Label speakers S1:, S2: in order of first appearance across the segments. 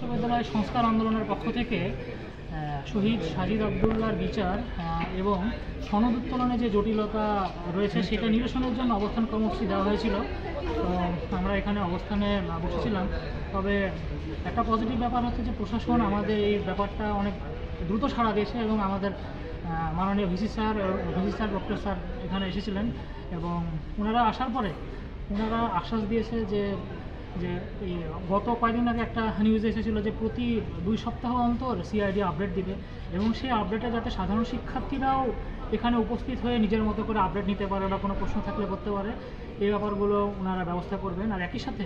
S1: বিশ্ববিদ্যালয় সংস্কার আন্দোলনের পক্ষ থেকে শহীদ সাজিদ আবদুল্লাহর বিচার এবং সনদ উত্তোলনে যে জটিলতা রয়েছে সেটা নিরসনের জন্য অবস্থান কর্মসূচি দেওয়া হয়েছিল। তো আমরা এখানে অবস্থানে বসেছিলাম। তবে একটা পজিটিভ ব্যাপার হচ্ছে যে প্রশাসন আমাদের এই ব্যাপারটা অনেক দ্রুত সাড়া দিয়েছে এবং আমাদের মাননীয় ভিসি স্যার ডক্টর স্যার এখানে এসেছিলেন এবং ওনারা আসার পরে ওনারা আশ্বাস দিয়েছে যে এই গত কয়েকদিন আগে একটা নিউজ এসেছিলো যে প্রতি 2 সপ্তাহ অন্তর সিআইডি আপডেট দিবে এবং সেই আপডেটে যাতে সাধারণ শিক্ষার্থীরাও এখানে উপস্থিত হয়ে নিজের মতো করে আপডেট নিতে পারে বা কোনো প্রশ্ন থাকলে করতে পারে, এই ব্যাপারগুলো ওনারা ব্যবস্থা করবেন। আর একই সাথে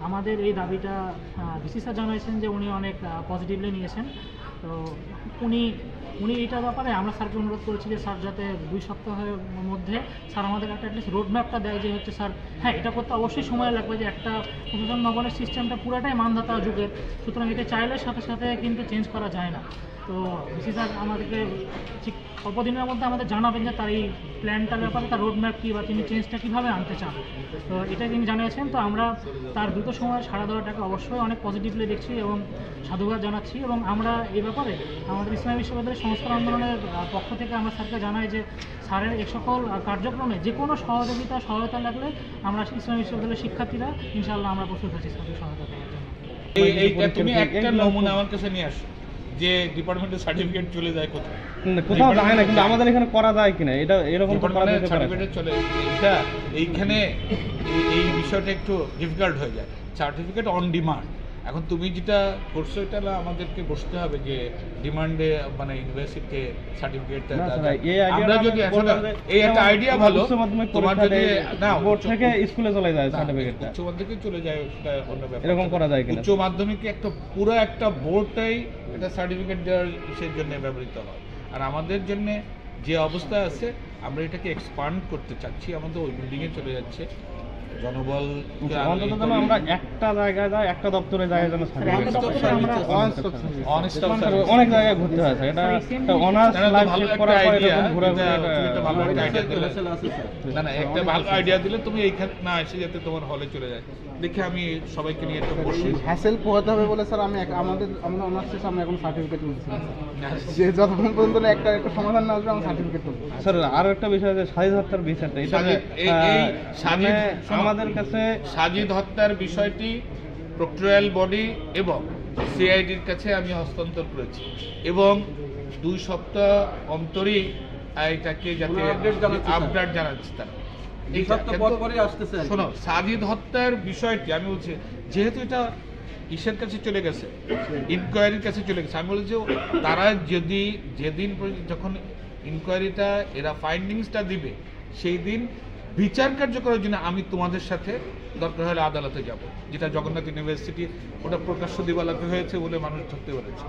S1: আমাদের এই দাবিটা ভিসি স্যার জানাইছেন যে উনি অনেক পজিটিভলি নিয়েছেন। তো উনি এইটার ব্যাপারে আমরা স্যারকে অনুরোধ করেছি যে স্যার যাতে 2 সপ্তাহের মধ্যে স্যার আমাদের একটা অ্যাটলিস্ট রোডম্যাপটা দেয় যে হচ্ছে স্যার হ্যাঁ এটা করতে অবশ্যই সময় লাগবে, যে একটা প্রশাসন ভবনের সিস্টেমটা পুরাটাই মানধাতা যুগের, সুতরাং এটা চাইলে সাথে সাথে কিন্তু চেঞ্জ করা যায় না। তো ভিসি স্যার আমাদেরকে ঠিক অল্প দিনের মধ্যে আমাদের জানাবেন যে তার এই প্ল্যানটার ব্যাপারে তার রোডম্যাপ কী বা তিনি চেঞ্জটা কীভাবে আনতে চান। তো এটাই তিনি জানিয়েছেন। তো আমরা তার দ্রুত সময় সাড়া দেওয়াটাকে অবশ্যই অনেক পজিটিভলি দেখছি এবং সাধুবাদ জানাচ্ছি এবং আমরা এই ব্যাপারে আমাদের ইসলামী বিশ্ববিদ্যালয়ের সংস্কার আন্দোলনের পক্ষ থেকে আমরা স্যারকে জানাই যে স্যারের এই সকল কার্যক্রমে যে কোনো সহায়তা লাগলে আমরা ইসলামী বিশ্ববিদ্যালয়ের শিক্ষার্থীরা ইনশাআল্লাহ আমরা প্রস্তুত আছি স্যারকে সহায়তা করার জন্য।
S2: তুমি একটা নমুনা আমার কাছে নিয়ে আসো যে ডিপার্টমেন্টের সার্টিফিকেট চলে যায়
S3: কোথাও যায় না, কিন্তু আমাদের এখানে করা যায় কিনা এটা এরকম
S2: সার্টিফিকেট চলে এটা এইখানে এই বিষয়টা একটু ডিফিকাল্ট হয়ে যায়। সার্টিফিকেট অন ডিমান্ড, এখন তুমি যেটা করছো এটা আমাদেরকে বসতে হবে যে ডিমান্ডে মানে ইউনিভার্সিটিতে সার্টিফিকেটটা আমরা যদি আসলে এই একটা আইডিয়া ভালো তোমার যদি না
S3: বোর্ড থেকে স্কুলে চলে যায় সার্টিফিকেটটা
S2: উচ্চ মাধ্যমিকে চলে যায় সেটা অন্য ব্যাপার।
S3: এরকম করা যায় কিনা?
S2: উচ্চ মাধ্যমিকে একটা পুরো একটা বোর্ডটাই এটা সার্টিফিকেট দেওয়ার সেই জন্য ব্যবহৃত হয়। আর আমাদের জন্য যে অবস্থা আছে আমরা এটাকে এক্সপান্ড করতে চাচ্ছি, আমাদের ওই বিল্ডিংয়ে চলে যাচ্ছে জনবল
S3: আমরা একটা জায়গায় যাই, একটা দপ্তরে যাই যেন অনেক জায়গায় ঘুরতে হয়। এটা একটা
S2: ভালো আইডিয়া দিলে তুমি এইখানে না এসে যাতে তোমার হলে চলে যায় দেখে আমি সবাইকে নিয়ে একটু বসি।
S4: হ্যাসেল পোহাতে হবে বলে স্যার আমাদের অনার্স শেষে আমরা এখন সার্টিফিকেট নিচ্ছি যে যতক্ষণ পর্যন্ত একটা সমাধান না আসবে আমরা সার্টিফিকেট পাবো।
S3: স্যার আরো একটা বিষয় আছে সাজিদ হত্যার বিষয়টা, এটা আমাদের কাছে
S2: সাজিদ হত্যার বিষয়টি প্রক্টোরিয়াল বডি এবং সিআইডির কাছে আমি হস্তান্তর করেছি এবং 2 সপ্তাহ অন্তরই এটাকে যাতে আপডেট জানাচ্ছি তারা। শোনো, সাজিদ হত্যার বিষয়টি আমি বলছি যেহেতু এটা ইসের কাছে চলে গেছে, ইনকোয়ারির কাছে চলে গেছে, আমি বলছি তারা যদি যেদিন যখন ইনকোয়ারিটা এরা ফাইন্ডিংসটা দিবে সেই দিন বিচার কার্য করার জন্য আমি তোমাদের সাথে দরকার হলে আদালতে যাব, যেটা জগন্নাথ ইউনিভার্সিটি ওটা প্রকাশ্য দিবালোকে হয়েছে বলে মানুষ ধরতে পেরেছে।